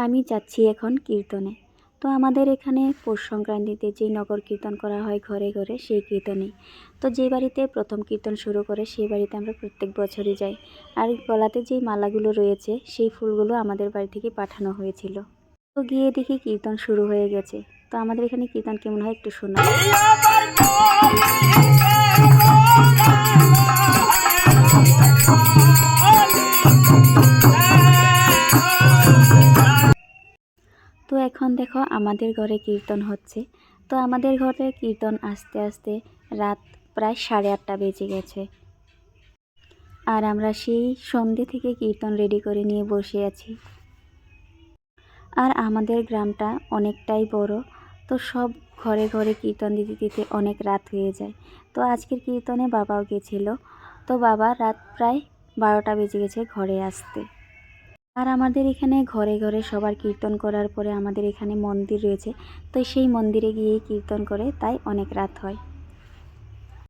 আমি যাচ্ছি এখন কীর্তনে। তো আমাদের এখানে পৌষ সংক্রান্তিতে যেই নগর কীর্তন করা হয় ঘরে ঘরে, সেই কীর্তনেই। তো যে বাড়িতে প্রথম কীর্তন শুরু করে সেই বাড়িতে আমরা প্রত্যেক বছরই যাই। আর গলাতে যেই মালাগুলো রয়েছে সেই ফুলগুলো আমাদের বাড়ি থেকে পাঠানো হয়েছিল। তো গিয়ে দেখি কীর্তন শুরু হয়ে গেছে। তো আমাদের এখানে কীর্তন কেমন হয় একটু শোনা। তো এখন দেখো আমাদের ঘরে কীর্তন হচ্ছে। তো আমাদের ঘরে কীর্তন আস্তে আস্তে রাত প্রায় 8:30 বেজে গেছে। আর আমরা সেই সন্ধ্যে থেকে কীর্তন রেডি করে নিয়ে বসে আছি। আর আমাদের গ্রামটা অনেকটাই বড়, তো সব ঘরে ঘরে কীর্তন দিতে দিতে অনেক রাত হয়ে যায়। তো আজকের কীর্তনে বাবাও গেছিলো। তো বাবা রাত প্রায় 12টা বেজে গেছে ঘরে আসতে। আর আমাদের এখানে ঘরে ঘরে সবার কীর্তন করার পরে আমাদের এখানে মন্দির রয়েছে, তো সেই মন্দিরে গিয়েই কীর্তন করে, তাই অনেক রাত হয়।